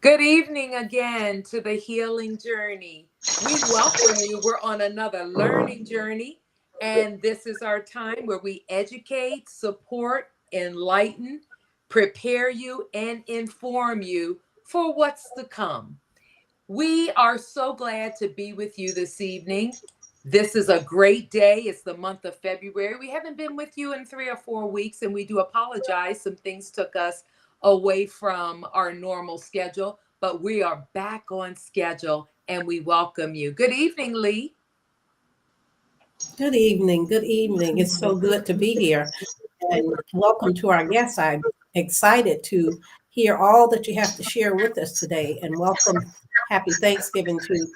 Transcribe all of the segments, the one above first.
Good evening again to the healing journey. We welcome you. We're on another learning journey, and this is our time where we educate, support, enlighten, prepare you, and inform you for what's to come. We are so glad to be with you this evening. This is a great day. It's the month of February. We haven't been with you in 3 or 4 weeks, and we do apologize. Some things took us away from our normal schedule, but we are back on schedule and we welcome you. Good evening, Lee. Good evening. Good evening. It's so good to be here. And welcome to our guests. I'm excited to hear all that you have to share with us today. And welcome. Happy Thanksgiving to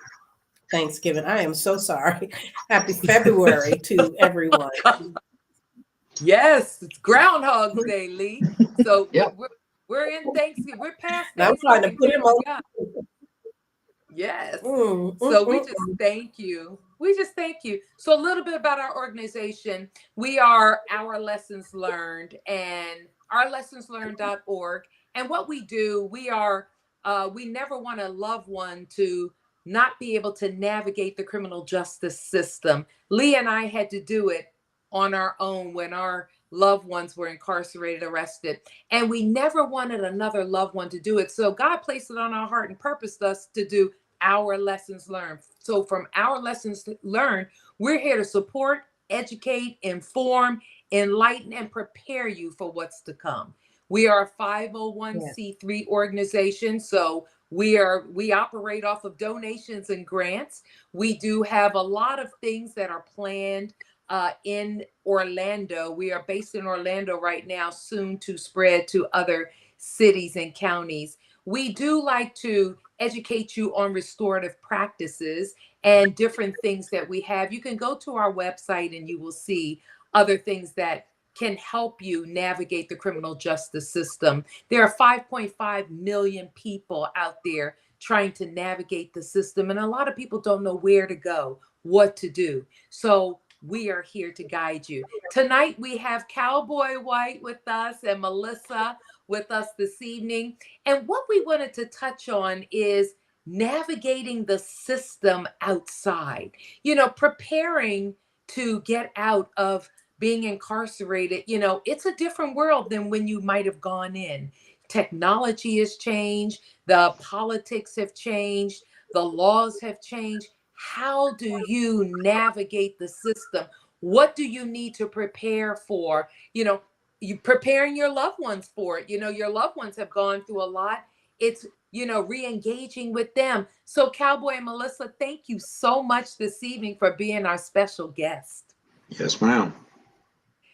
Thanksgiving. I am so sorry. Happy February to everyone. Yes, it's Groundhog Day, Lee. So Yep. we're in Thanksgiving. We're past Now I'm trying to Thanksgiving. put him on. Yeah. Yes. Mm, mm, So we mm. just thank you. We just thank you. So a little bit about our organization. We are Our Lessons Learned and ourlessonslearned.org. And what we do, we never want a loved one to not be able to navigate the criminal justice system. Lee and I had to do it on our own when our loved ones were incarcerated, arrested, and we never wanted another loved one to do it. So God placed it on our heart and purposed us to do Our Lessons Learned. So from Our Lessons Learned, we're here to support, educate, inform, enlighten, and prepare you for what's to come. We are a Yes. 501c3 organization, so we operate off of donations and grants. We do have a lot of things that are planned in Orlando. We are based in Orlando right now, soon to spread to other cities and counties. We do like to educate you on restorative practices and different things that we have. You can go to our website and you will see other things that can help you navigate the criminal justice system. There are 5.5 million people out there trying to navigate the system, and a lot of people don't know where to go, what to do. So we are here to guide you. Tonight we have Cowboy White with us and Melissa with us this evening. And what we wanted to touch on is navigating the system outside, preparing to get out of being incarcerated. It's a different world than when you might have gone in. Technology has changed, the politics have changed, the laws have changed. How do you navigate the system? What do you need to prepare for? You preparing your loved ones for it. Your loved ones have gone through a lot. It's, re-engaging with them. So Cowboy and Melissa, thank you so much this evening for being our special guest. Yes, ma'am.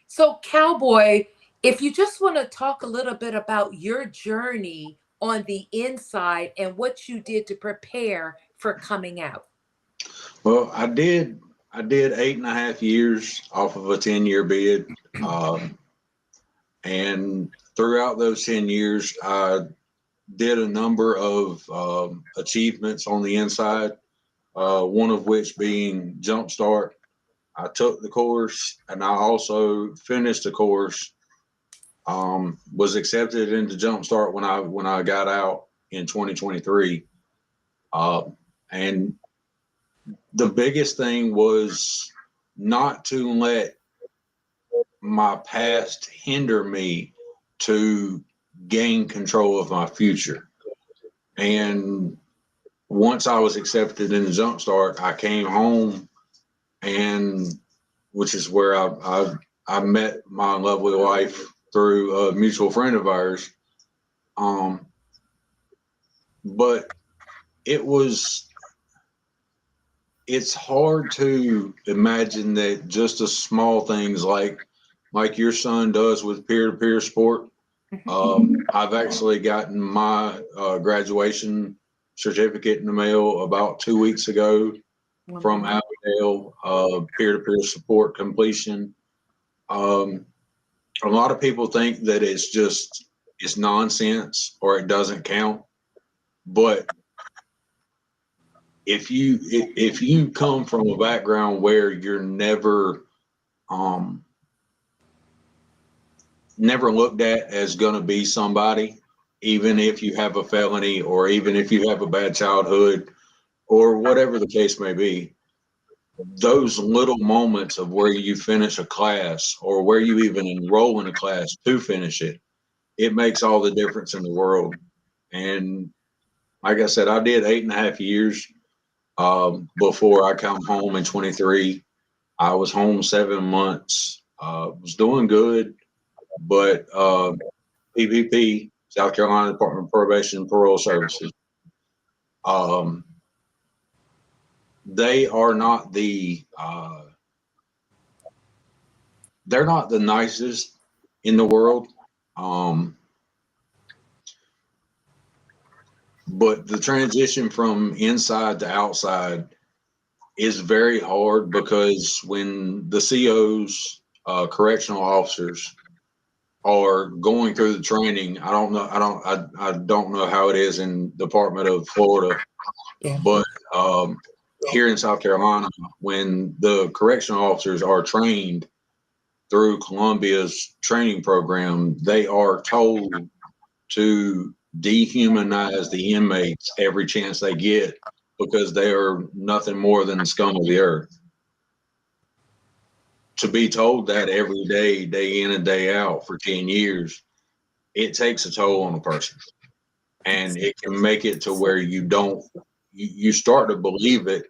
So Cowboy, if you just want to talk a little bit about your journey on the inside and what you did to prepare for coming out. Well, I did 8.5 years off of a 10-year bid. Um, and throughout those 10 years, I did a number of achievements on the inside, one of which being Jumpstart. I took the course and I also finished the course. Was accepted into Jumpstart when I got out in 2023. And the biggest thing was not to let my past hinder me to gain control of my future. And once I was accepted in the Jumpstart, I came home, and which is where I met my lovely wife through a mutual friend of ours. Um, but it was it's hard to imagine that just a small things like your son does with peer-to-peer sport. I've actually gotten my graduation certificate in the mail about 2 weeks ago from Avondale, peer-to-peer support completion. Um, a lot of people think that it's nonsense or it doesn't count, but if you come from a background where you're never looked at as going to be somebody, even if you have a felony or even if you have a bad childhood or whatever the case may be. Those little moments of where you finish a class or where you even enroll in a class to finish it, it makes all the difference in the world. And like I said, I did 8.5 years before I come home in 23. I was home 7 months. Was doing good, but PPP, South Carolina Department of Probation and Parole Services, um, they are not they're not the nicest in the world. Um, but the transition from inside to outside is very hard because when the COs, correctional officers, are going through the training, I don't know how it is in the Department of Florida, Yeah. but here in South Carolina, when the correctional officers are trained through Columbia's training program, they are told to dehumanize the inmates every chance they get because they are nothing more than the scum of the earth. To be told that every day, day in and day out for 10 years, it takes a toll on a person. And it can make it to where you start to believe it.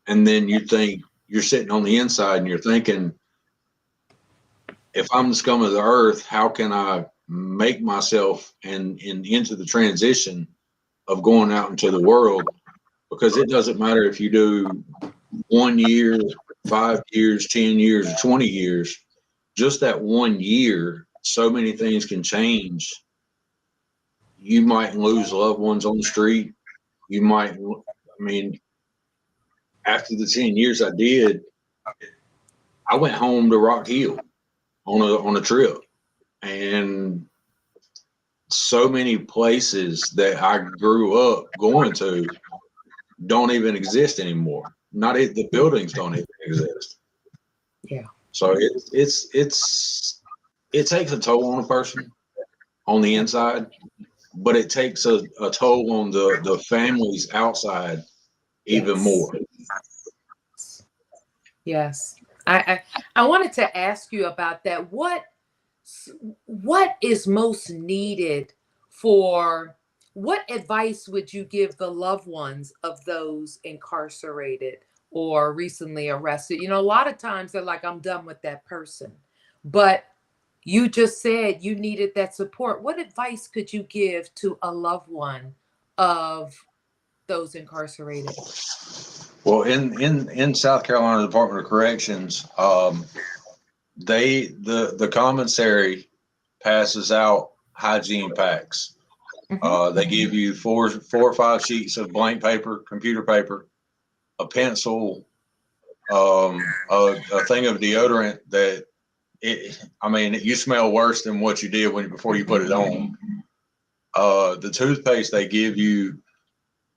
And then you think you're sitting on the inside and you're thinking, if I'm the scum of the earth, how can I make myself and into the transition of going out into the world? Because it doesn't matter if you do 1 year, 5 years, 10 years, or 20 years, just that 1 year, so many things can change. You might lose loved ones on the street. You might, I mean, after the 10 years I did, I went home to Rock Hill on a trip, and so many places that I grew up going to don't even exist anymore. Not the buildings don't even exist. Yeah. So it takes a toll on a person on the inside, but it takes a toll on the families outside even more. Yes. I wanted to ask you about that. What is most needed for what advice would you give the loved ones of those incarcerated or recently arrested? You know, a lot of times they're like, I'm done with that person. But you just said you needed that support. What advice could you give to a loved one of those incarcerated? Well, in South Carolina Department of Corrections, the commissary passes out hygiene packs. They give you four or five sheets of blank paper, computer paper, a pencil, a thing of deodorant that you smell worse than what you did before you put it on. The toothpaste they give you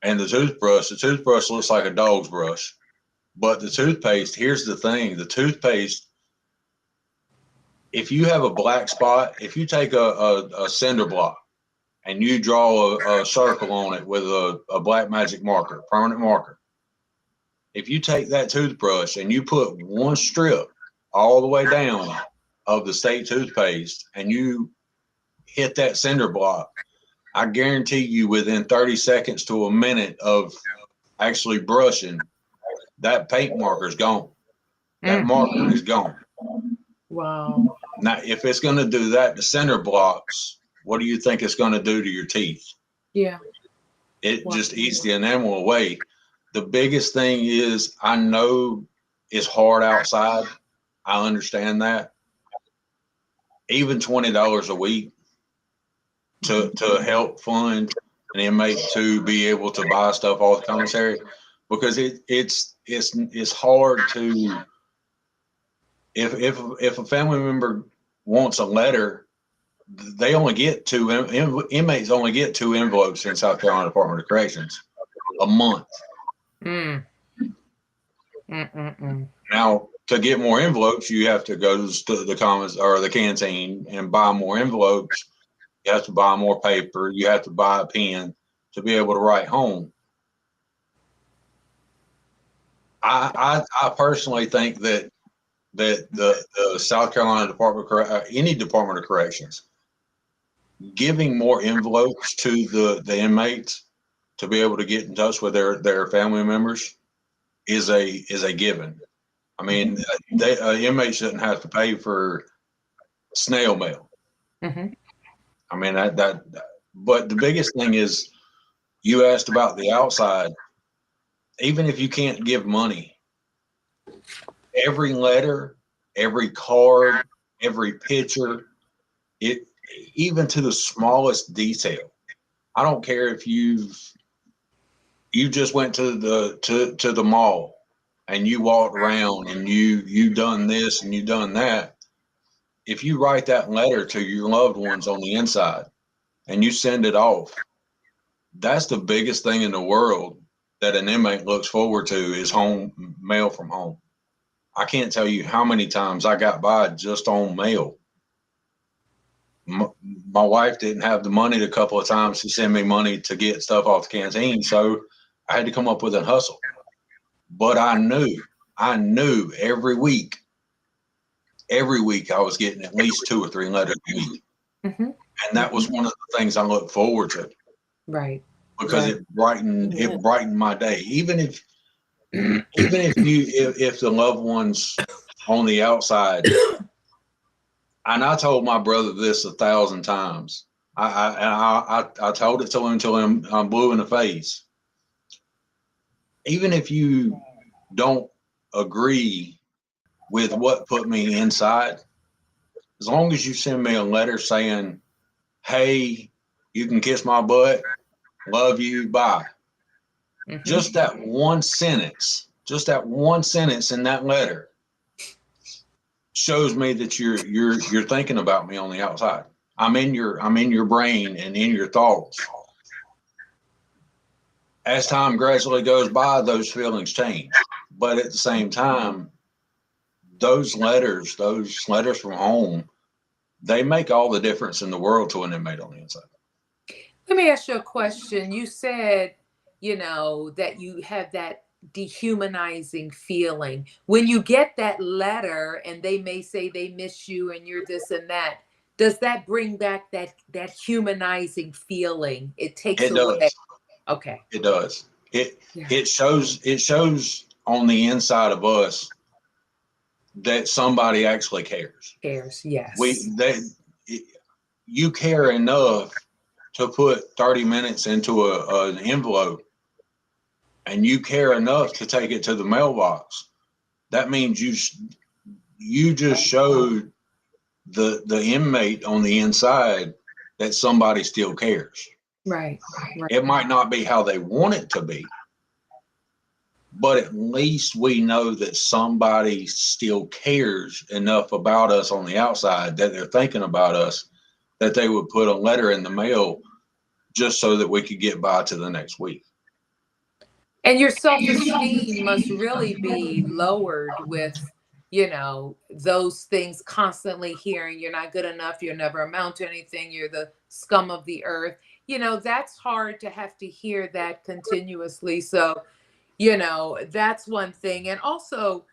and the toothbrush looks like a dog's brush. But the toothpaste, here's the thing, the toothpaste, if you have a black spot, if you take a cinder block and you draw a circle on it with a black magic marker, permanent marker, if you take that toothbrush and you put one strip all the way down of the state toothpaste and you hit that cinder block, I guarantee you within 30 seconds to a minute of actually brushing, that paint marker is gone. That marker is gone. Wow. Now, if it's going to do that to cinder blocks, what do you think it's going to do to your teeth? Yeah. It just eats the enamel away. The biggest thing is, I know it's hard outside. I understand that. Even $20 a week to help fund an inmate to be able to buy stuff off the commissary, because it's hard to, if a family member wants a letter, they only get inmates only get 2 envelopes in South Carolina Department of Corrections a month. Now, to get more envelopes, you have to go to the commons or the canteen and buy more envelopes. You have to buy more paper. You have to buy a pen to be able to write home. I personally think that the South Carolina any Department of Corrections, giving more envelopes to the inmates to be able to get in touch with their family members is a given. I mean, inmates shouldn't have to pay for snail mail. Mm-hmm. I mean but the biggest thing is, you asked about the outside. Even if you can't give money, every letter, every card, every picture, even to the smallest detail. I don't care if you just went to the mall and you walked around and you done this and you done that. If you write that letter to your loved ones on the inside and you send it off, that's the biggest thing in the world that an inmate looks forward to, is home mail from home. I can't tell you how many times I got by just on mail. My wife didn't have the money a couple of times to send me money to get stuff off the canteen, so I had to come up with a hustle. But I knew every week I was getting at least 2 or 3 letters a week. Mm-hmm. And that was one of the things I looked forward to. Right. Because right. it brightened my day. Even if the loved ones on the outside, and I told my brother this 1,000 times. I told it to him until I'm blue in the face. Even if you don't agree with what put me inside, as long as you send me a letter saying, "Hey, you can kiss my butt, love you, bye." Mm-hmm. Just that one sentence in that letter shows me that you're thinking about me on the outside. I'm in your brain and in your thoughts. As time gradually goes by, those feelings change. But at the same time, those letters from home, they make all the difference in the world to an inmate on the inside. Let me ask you a question. You said, that you have that dehumanizing feeling. When you get that letter and they may say they miss you and you're this and that, does that bring back that humanizing feeling? It takes It away. does. Okay. It does. It shows on the inside of us that somebody actually cares. Yes. You care enough to put 30 minutes into an envelope, and you care enough to take it to the mailbox. That means you just showed the inmate on the inside that somebody still cares. Right. It might not be how they want it to be, but at least we know that somebody still cares enough about us on the outside, that they're thinking about us, that they would put a letter in the mail just so that we could get by to the next week. And your self-esteem must really be lowered with, those things, constantly hearing you're not good enough, you'll never amount to anything, you're the scum of the earth. That's hard to have to hear that continuously. So, that's one thing. And also,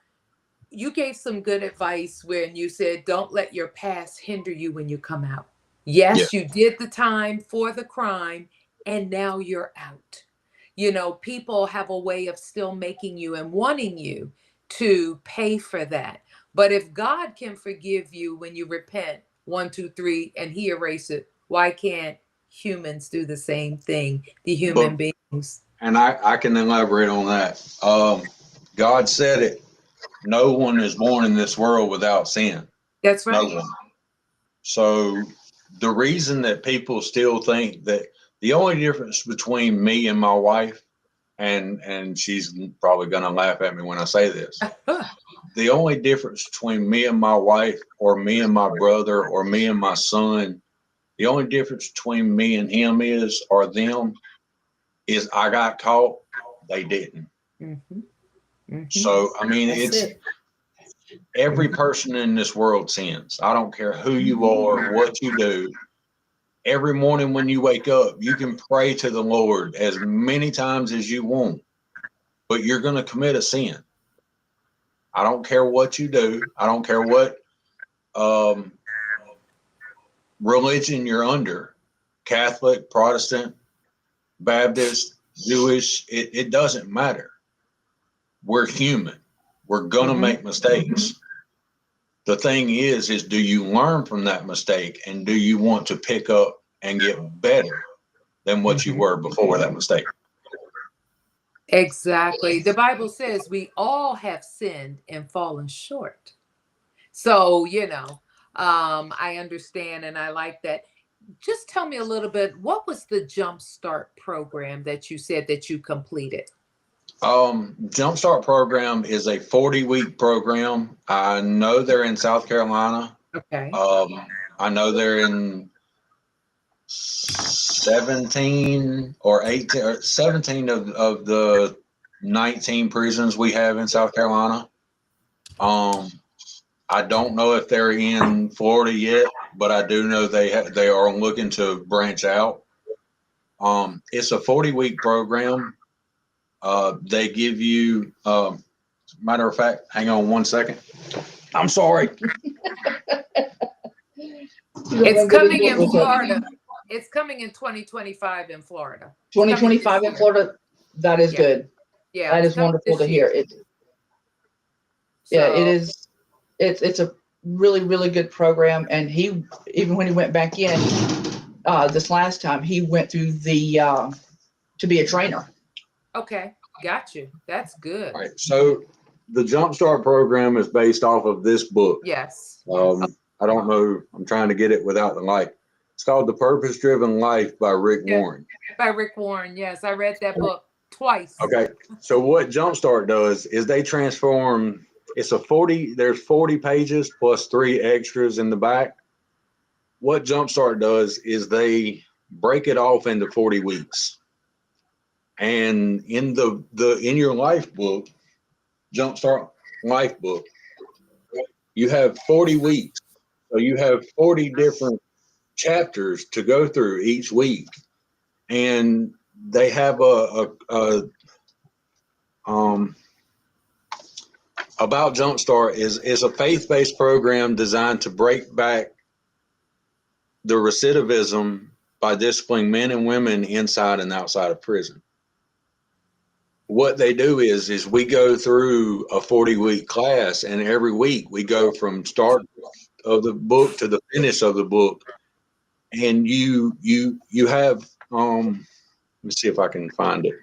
you gave some good advice when you said, don't let your past hinder you when you come out. Yes, you did the time for the crime, and now you're out. People have a way of still making you and wanting you to pay for that. But if God can forgive you when you repent, 1, 2, 3, and he erased it, why can't humans do the same thing? The human beings. And I can elaborate on that. God said it. No one is born in this world without sin. That's right. No one. So the reason that people still think that the only difference between me and my wife, and she's probably going to laugh at me when I say this, the only difference between me and my wife, or me and my brother, or me and my son, the only difference between me and him is I got caught, they didn't. Mm-hmm. Mm-hmm. So, I mean, every person in this world sins. I don't care who you are, what you do. every morning when you wake up, you can pray to the Lord as many times as you want, but you're going to commit a sin. I don't care what you do. I don't care what religion you're under, Catholic, Protestant, Baptist, Jewish, it doesn't matter. We're human. We're going to make mistakes. The thing is do you learn from that mistake, and do you want to pick up and get better than what you were before that mistake? Exactly. The Bible says we all have sinned and fallen short. So, I understand and I like that. Just tell me a little bit, what was the Jumpstart program that you said that you completed? Jumpstart program is a 40-week program. I know they're in South Carolina. Okay. I know they're in 17 or 18 or 17 of the 19 prisons we have in South Carolina. I don't know if they're in Florida yet, but I do know they are looking to branch out. It's a 40-week program. They give you, matter of fact, hang on one second. I'm sorry. It's coming in Florida. It's coming in 2025 in Florida. 2025 in Florida. That is good. Yeah, that is wonderful to hear. It is. It's a really, really good program. And he, even when he went back in this last time, he went through the to be a trainer. Okay, got you. That's good. All right. So the Jumpstart program is based off of this book. Yes. I don't know. I'm trying to get it without the light. It's called The Purpose Driven Life by Rick Warren. By Rick Warren. Yes, I read that book twice. Okay. So what Jumpstart does is they transform. There's 40 pages plus 3 extras in the back. What Jumpstart does is they break it off into 40 weeks. And in in your life book, Jumpstart Life book, you have 40 weeks. So you have 40 different chapters to go through each week. And they have About Jumpstart is a faith-based program designed to break back the recidivism by disciplining men and women inside and outside of prison. What they do is we go through a 40-week class, and every week we go from start of the book to the finish of the book. And you have let me see if I can find it.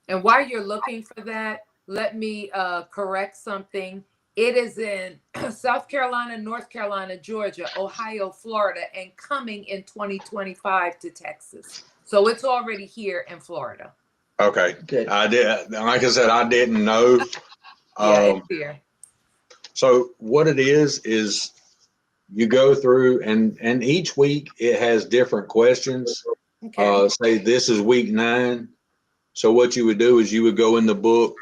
And while you're looking for that, let me correct something. It is in South Carolina, North Carolina, Georgia, Ohio, Florida, and coming in 2025 to Texas. So it's already here in Florida. Okay. Good. I did. Like I said, I didn't know. It's here. So what it is you go through and each week it has different questions. Okay. Say this is week 9. So what you would do is you would go in the book.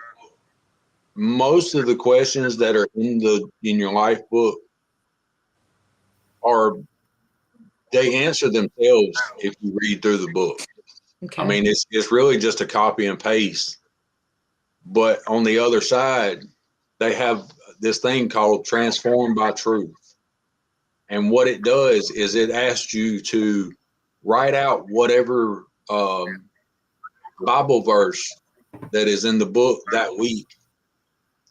Most of the questions that are in your life book they answer themselves if you read through the book. Okay. I mean, it's really just a copy and paste. But on the other side, they have this thing called Transformed by Truth. And what it does is it asks you to write out whatever Bible verse that is in the book that week.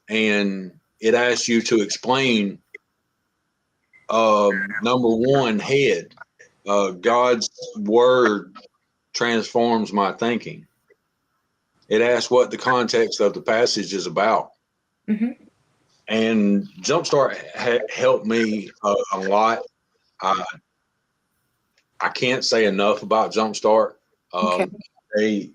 And it asks you to explain, number one, head. God's word transforms my thinking. It asks what the context of the passage is about. Mm-hmm. And Jumpstart helped me a lot. I can't say enough about Jumpstart. They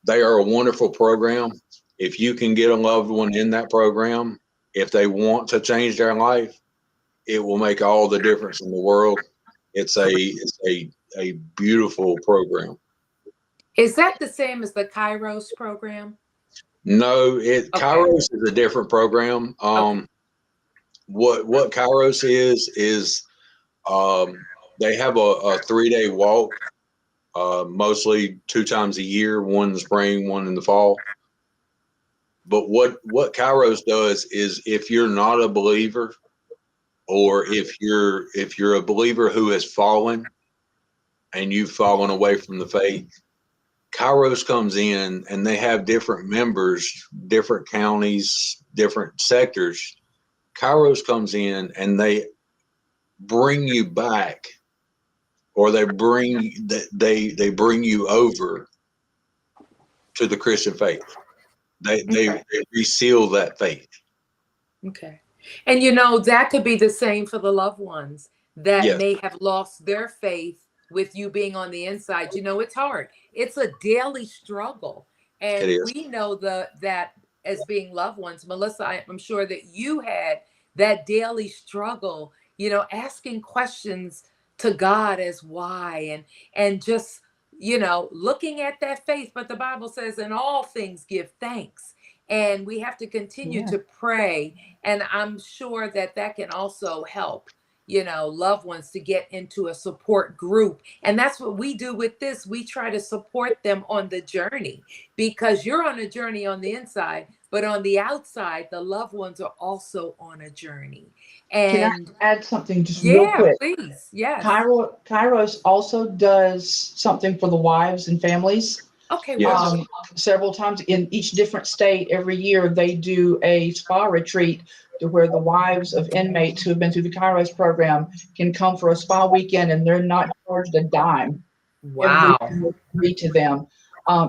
are a wonderful program. If you can get a loved one in that program, if they want to change their life, it will make all the difference in the world. It's a beautiful program. Is that the same as the Kairos program? No, Kairos is a different program. What Kairos is They have a 3-day walk, mostly 2 times a year, one in the spring, one in the fall. But what Kairos does is, if you're not a believer, or if you're a believer who has fallen and you've fallen away from the faith, Kairos comes in and they have different members, different counties, different sectors. Kairos comes in and they bring you back, or they bring you over to the Christian faith. They Okay. reseal that faith. Okay. And that could be the same for the loved ones that Yes, may have lost their faith with you being on the inside. It's hard. It's a daily struggle. it And is. we know that as being loved ones, Melissa, I'm sure that you had that daily struggle, asking questions to God as why, and just, looking at that faith. But the Bible says in all things give thanks. And we have to continue Yeah. to pray. And I'm sure that can also help, loved ones to get into a support group. And that's what we do with this. We try to support them on the journey, because you're on a journey on the inside, but on the outside, the loved ones are also on a journey. Can I And add something just real yeah, quick? please. Yes. Kairos also does something for the wives and families. Okay. Yes. Wow. Several times in each different state, every year they do a spa retreat to where the wives of inmates who have been through the Kairos program can come for a spa weekend, and they're not charged a dime. Every Wow. year free to them.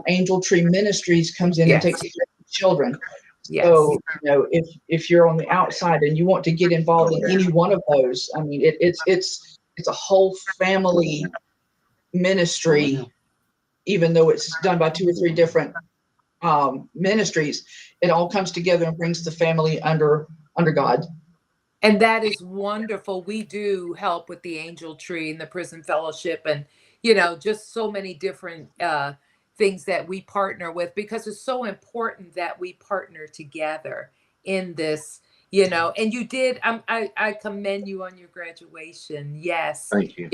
Angel Tree Ministries comes in and Yes. takes care of children. Yes. So, if you're on the outside and you want to get involved in any one of those, I mean, it's a whole family ministry, even though it's done by 2 or 3 different ministries. It all comes together and brings the family under God. And that is wonderful. We do help with the Angel Tree and the Prison Fellowship, and just so many different things that we partner with, because it's so important that we partner together in this. And you did. I commend you on your graduation. Yes, Thank you.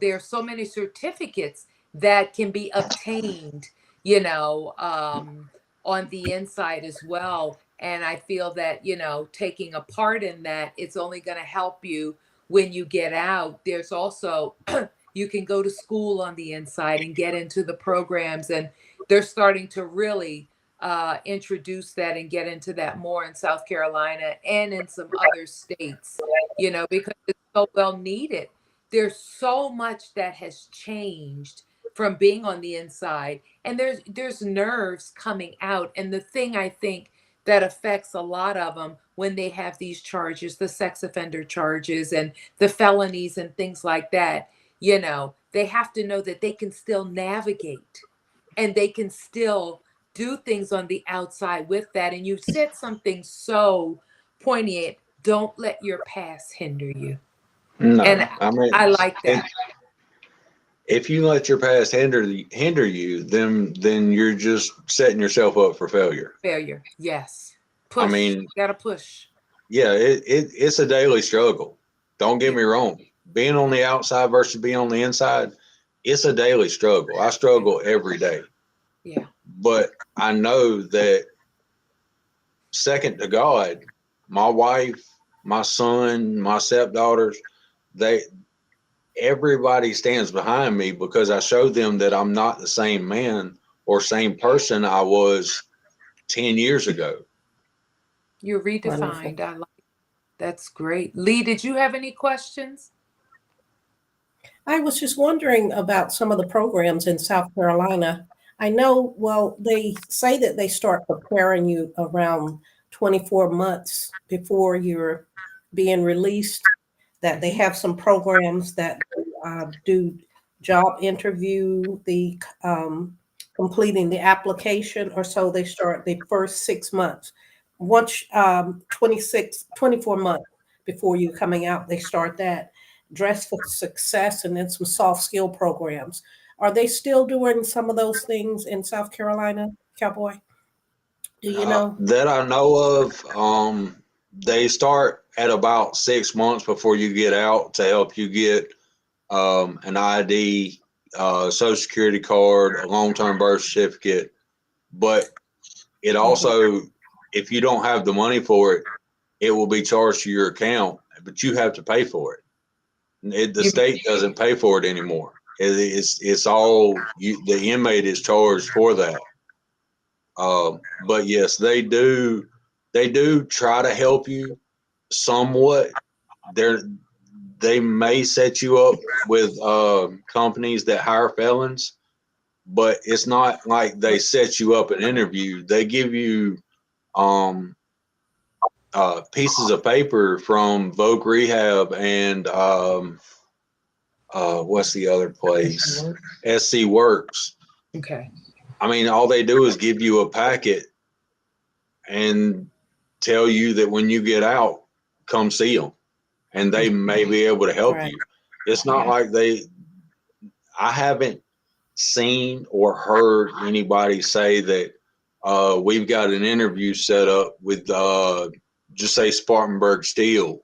there's so many certificates that can be obtained. On the inside as well. And I feel that, taking a part in that, it's only going to help you when you get out. There's also, you can go to school on the inside and get into the programs. And they're starting to really introduce that and get into that more in South Carolina and in some other states, because it's so well needed. There's so much that has changed from being on the inside, and there's nerves coming out. And the thing I think that affects a lot of them when they have these charges, the sex offender charges and the felonies and things like that, they have to know that they can still navigate and they can still do things on the outside with that. And you said something so poignant: don't let your past hinder you. No, And I mean, I like that. if you let your past hinder you, then you're just setting yourself up for failure. Failure. Yes. Push. I mean, You gotta push. yeah, it's a daily struggle. Don't get me wrong. Being on the outside versus being on the inside, it's a daily struggle. I struggle every day. Yeah. But I know that, second to God, my wife, my son, my stepdaughters, everybody stands behind me, because I showed them that I'm not the same man or same person I was 10 years ago. You're Wonderful. redefined. I like That's great. Lee, did you have any questions? I was just wondering about some of the programs in South Carolina. I know, well, they say that they start preparing you around 24 months before you're being released, that they have some programs that do job interview, the completing the application, or so they start the first 6 months. Once 24 months before you coming out, they start that Dress for Success, and then some soft skill programs. Are they still doing some of those things in South Carolina, Cowboy? Do you know? That I know of. They start at about 6 months before you get out to help you get an ID, social security card, a long-term birth certificate. But it also, if you don't have the money for it, it will be charged to your account, but you have to pay for it. The state doesn't pay for it anymore. It's all the inmate is charged for that. But yes, they do try to help you somewhat. They may set you up with companies that hire felons, but it's not like they set you up an interview. They give you pieces of paper from Voc Rehab and what's the other place? SC Works. Okay. I mean, all they do is give you a packet and tell you that when you get out, come see them, and they may be able to help you. It's not like I haven't seen or heard anybody say that we've got an interview set up with just say Spartanburg Steel.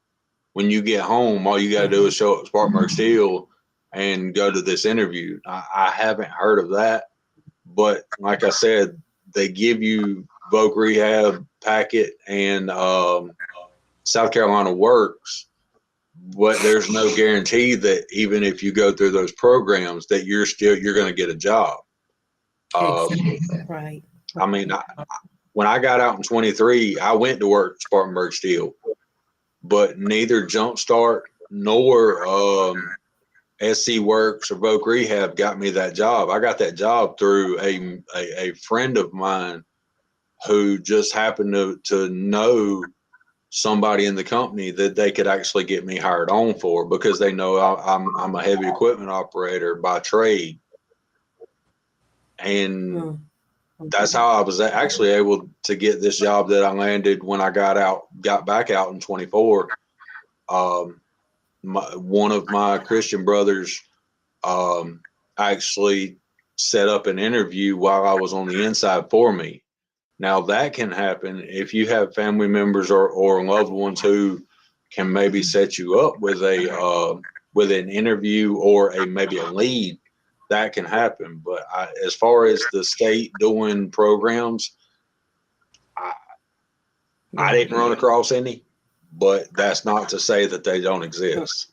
When you get home, all you got to do is show up Spartanburg Steel and go to this interview. I haven't heard of that, but like I said, they give you Voc Rehab packet and South Carolina Works, but there's no guarantee that even if you go through those programs that you're going to get a job. Right. I mean, when I got out in 23, I went to work at Spartanburg Steel, but neither Jumpstart nor SC Works or Voc Rehab got me that job. I got that job through a friend of mine who just happened to know somebody in the company that they could actually get me hired on for, because they know I'm a heavy equipment operator by trade. And that's how I was actually able to get this job that I landed when I got back out in 24. One of my Christian brothers actually set up an interview while I was on the inside for me. Now that can happen if you have family members or loved ones who can maybe set you up with with an interview or maybe a lead. That can happen. But as far as the state doing programs, I didn't run across any, but that's not to say that they don't exist.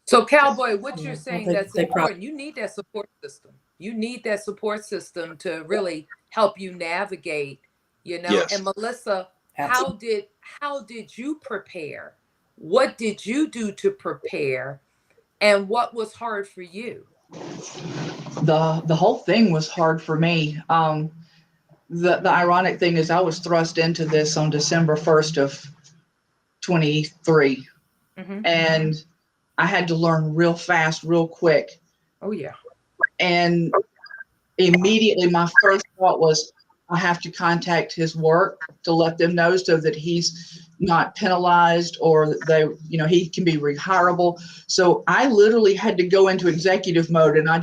So, Cowboy, what you're saying that's important, you need that support system. You need that support system to really help you navigate, Yes. And Melissa, how did you prepare? What did you do to prepare? And what was hard for you? The whole thing was hard for me. The ironic thing is I was thrust into this on December 1st of 23. And I had to learn real fast, real quick. Oh, yeah. And immediately my first thought was, I have to contact his work to let them know so that he's not penalized or that he can be rehireable. So I literally had to go into executive mode, and I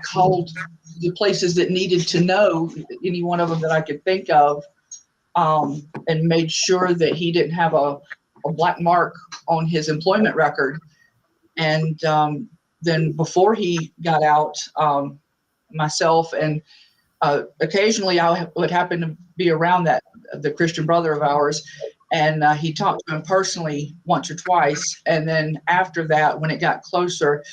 called the places that needed to know, any one of them that I could think of, and made sure that he didn't have a black mark on his employment record. And then before he got out, myself and occasionally I would happen to be around the Christian brother of ours, and he talked to him personally once or twice. And then after that, when it got closer,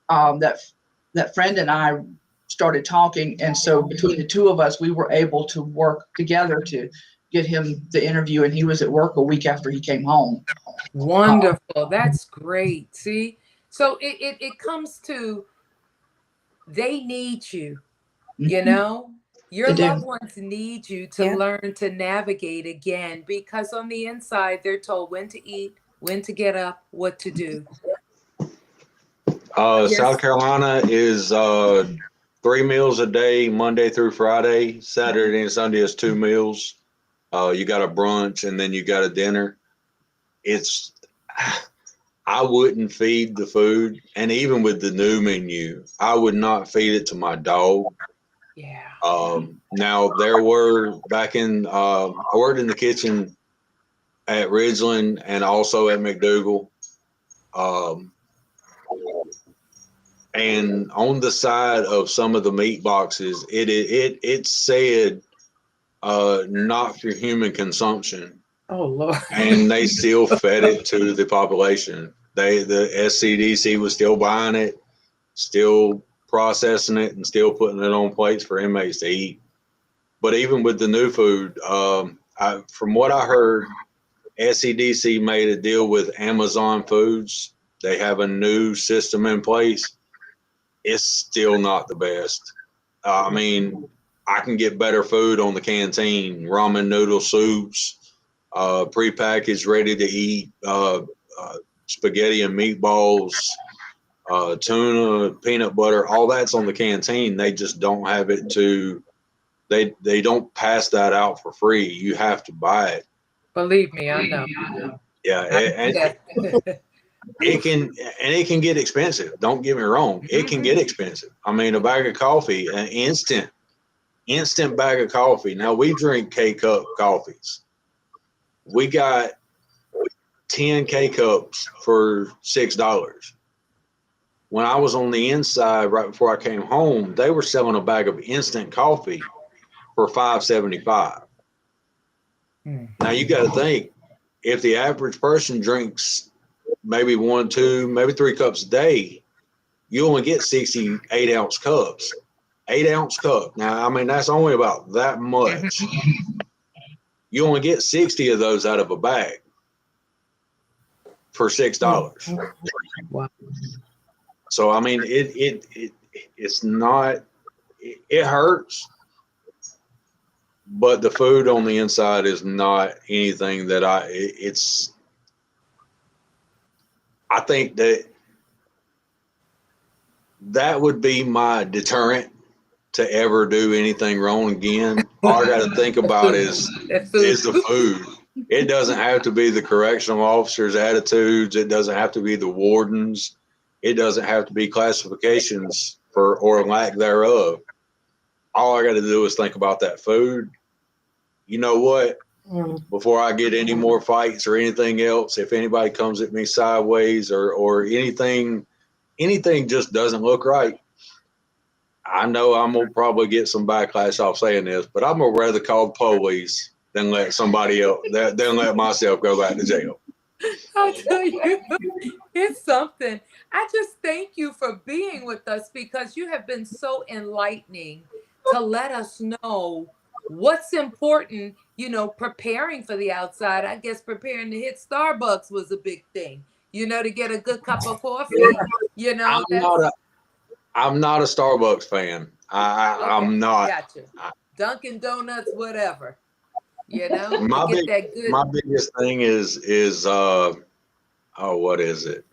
that friend and I started talking. And so between the two of us, we were able to work together to get him the interview. And he was at work a week after he came home. Wonderful. That's great. See, so it comes to, they need you, your loved ones need you to learn to navigate again, because on the inside, they're told when to eat, when to get up, what to do. South Carolina is 3 meals a day, Monday through Friday. Saturday and Sunday is 2 meals. You got a brunch and then you got a dinner. I wouldn't feed the food, and even with the new menu, I would not feed it to my dog. Yeah. Now there were back in I worked in the kitchen at Ridgeland and also at McDougal. and on the side of some of the meat boxes, it said not for human consumption. Oh Lord. And they still fed it to the population. The SCDC was still buying it, still processing it, and still putting it on plates for inmates to eat. But even with the new food, from what I heard, SCDC made a deal with Amazon Foods. They have a new system in place. It's still not the best. I mean, I can get better food on the canteen, ramen noodle soups, prepackaged, ready to eat, spaghetti and meatballs, tuna, peanut butter, all that's on the canteen. They just don't have it to, they don't pass that out for free. You have to buy it. Believe me, I know. Yeah, and it can get expensive. Don't get me wrong. It can get expensive. I mean, a bag of coffee, an instant bag of coffee. Now we drink K-cup coffees. We got 10 K-cups for $6. When I was on the inside right before I came home, they were selling a bag of instant coffee for $5.75. Now you got to think, if the average person drinks maybe 1, 2, maybe 3 cups a day, you only get 68 ounce cups. 8-ounce cup. Now, I mean, that's only about that much. You only get 60 of those out of a bag for $6. Wow. So, I mean, it's not, it hurts, but the food on the inside is not anything that I think that would be my deterrent to ever do anything wrong again. All I got to think about is the food. It doesn't have to be the correctional officers' attitudes. It doesn't have to be the wardens. It doesn't have to be classifications or lack thereof. All I got to do is think about that food. You know what? Before I get any more fights or anything else, if anybody comes at me sideways or anything just doesn't look right, I know I'm gonna probably get some backlash off saying this, but I'm gonna rather call the police than let somebody else than let myself go back to jail. I'll tell you, it's something. I just thank you for being with us because you have been so enlightening to let us know what's important, preparing for the outside. I guess preparing to hit Starbucks was a big thing, to get a good cup of coffee, I'm not a Starbucks fan. I'm not. Gotcha. Dunkin' Donuts, whatever. My biggest thing is what is it?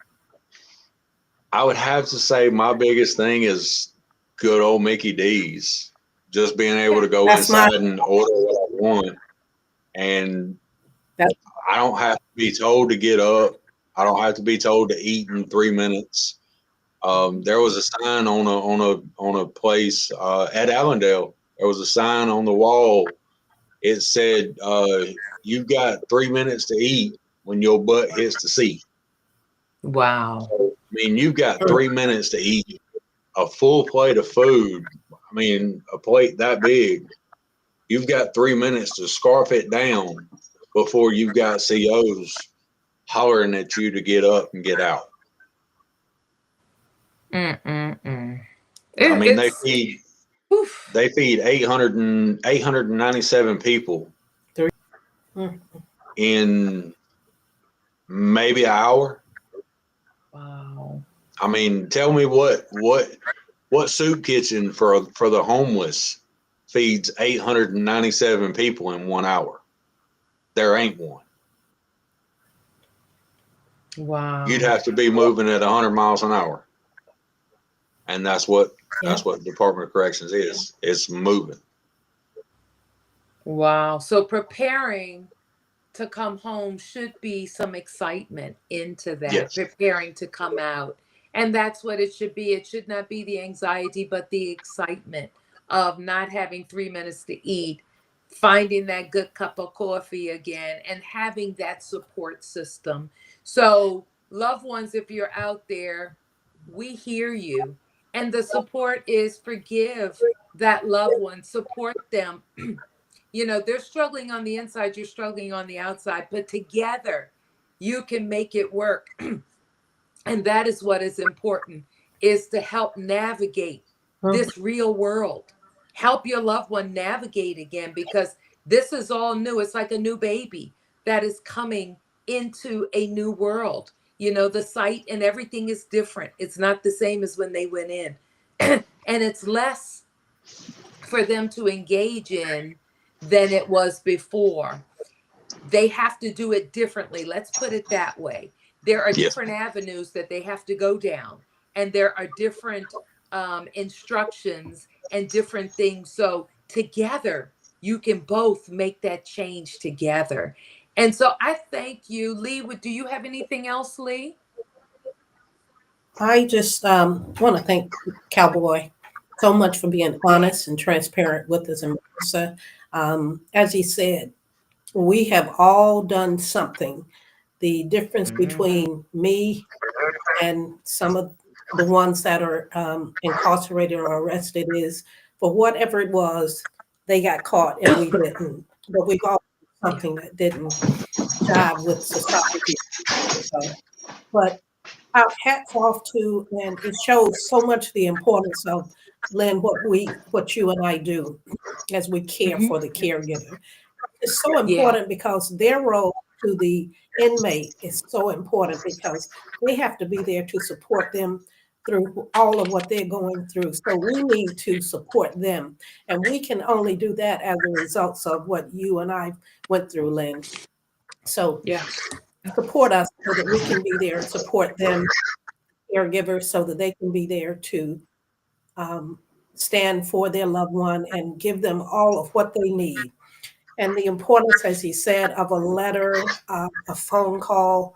I would have to say my biggest thing is good old Mickey D's. Just being able to go inside and order what I want, and I don't have to be told to get up. I don't have to be told to eat in 3 minutes. There was a sign on a place at Allendale. There was a sign on the wall. It said, "You've got 3 minutes to eat when your butt hits the seat." Wow. So, I mean, you've got 3 minutes to eat a full plate of food. I mean, a plate that big. You've got 3 minutes to scarf it down before you've got COs hollering at you to get up and get out. I mean, they feed 897 people in maybe an hour. Wow. I mean, tell me what soup kitchen for the homeless feeds 897 people in 1 hour? There ain't one. Wow. You'd have to be moving at 100 miles an hour. And that's what Department of Corrections is. It's moving. Wow. So preparing to come home should be some excitement into that. Yes. Preparing to come out. And that's what it should be. It should not be the anxiety, but the excitement of not having 3 minutes to eat, finding that good cup of coffee again, and having that support system. So, loved ones, if you're out there, we hear you. And the support is forgive that loved one, support them. You know, they're struggling on the inside, you're struggling on the outside, but together you can make it work. And that is what is important, is to help navigate Mhm. this real world. Help your loved one navigate again, because this is all new. It's like a new baby that is coming into a new world. You know, the sight and everything is different. It's not the same as when they went in. And it's less for them to engage in than it was before. They have to do it differently. Let's put it that way. There are Yes. different avenues that they have to go down, and there are different instructions and different things. So together, you can both make that change together. And so I thank you, Lee. Do you have anything else, Lee? I just want to thank Cowboy so much for being honest and transparent with us and Melissa. As he said, we have all done something. The difference Mhm. between me and some of the ones that are incarcerated or arrested is for whatever it was, they got caught and we didn't. But we've all done Yeah. something that didn't jive with society. So, but our hats off to, and it shows so much the importance of, Lynn, what you and I do as we care Mhm. for the caregiver. It's so Yeah. important because their role to the inmate is so important because they have to be there to support them through all of what they're going through. So we need to support them. And we can only do that as a result of what you and I went through, Lynn. So Yeah. support us so that we can be there, support them, caregivers, so that they can be there to um, stand for their loved one and give them all of what they need. And the importance, as he said, of a letter, a phone call,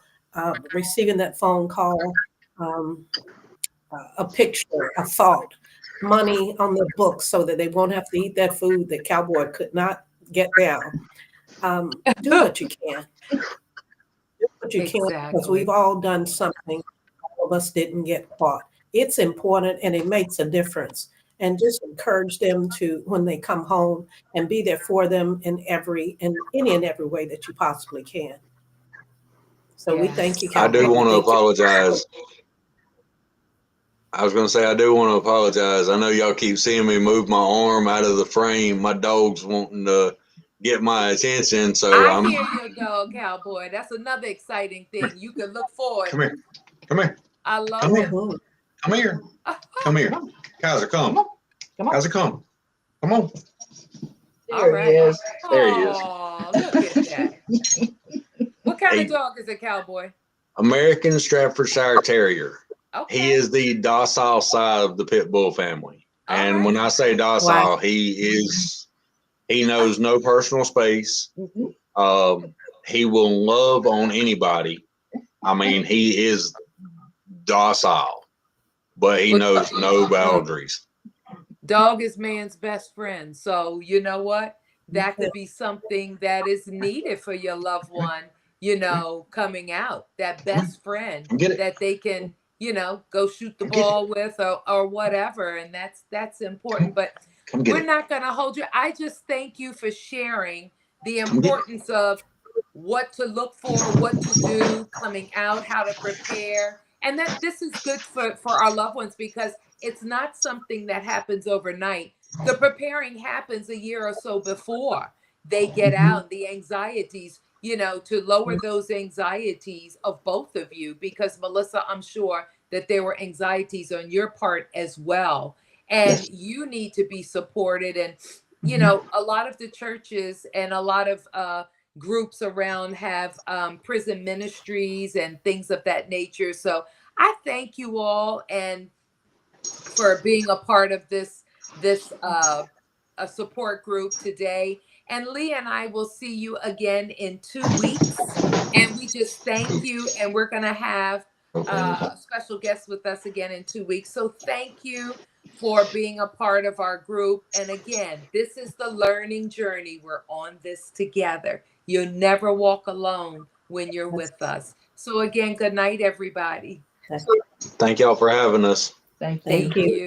receiving that phone call, um, a picture, a thought, money on the books so that they won't have to eat that food that Cowboy could not get down. Do what you can. Do what you can because we've Exactly. all done something. All of us didn't get caught. It's important and it makes a difference. And just encourage them to, when they come home, and be there for them in any and every way that you possibly can. So we thank you, Yes. I do Cowboy. We want to thank you. apologize. I was going to say, I do want to apologize. I know y'all keep seeing me move my arm out of the frame. My dog's wanting to get my attention. So I I'm, hear you, dog, Cowboy. That's another exciting thing. You can look forward. come here, come here, I come love here, it. Mhm. come here, come here. Kaiser, come. Come on. Kaiser, come. Come on. All There he right. is. There he is. Oh, look at that. What kind of A dog is a Cowboy? American Staffordshire Terrier. He Okay. is the docile side of the pit bull family. All And right. when I say Wow. docile, he knows no personal space. Mhm. Um, he will love on anybody. I mean, he is docile, but he Well, knows no look, boundaries. dog is man's best friend. So, you know what? That Yeah. could be something that is needed for your loved Come here, one, you know, coming out. That come on, best friend come get it, that they can, you know, go shoot the come get it, ball with, or whatever. And that's important. come, But come get we're it, not going to hold you. I just thank you for sharing the come get it. importance of what to look for, what to do coming out, how to prepare. And that this is good for our loved ones, because it's not something that happens overnight. The preparing happens a year or so before they get Mhm. out, the anxieties, you know, to lower those anxieties of both of you, because Melissa, I'm sure that there were anxieties on your part as well. And Yes. you need to be supported. And, you Mhm. know, a lot of the churches and a lot of groups around have prison ministries and things of that nature. So I thank you all and for being a part of this a support group today. And Lee and I will see you again in 2 weeks. And we just thank you. And we're gonna have a special guest with us again in 2 weeks. So thank you for being a part of our group. And again, this is the learning journey. We're on this together. You'll never walk alone when you're That's, with us. So again, good night, everybody. that's Thank y'all for having us. Thank you. Thank Thank you. you.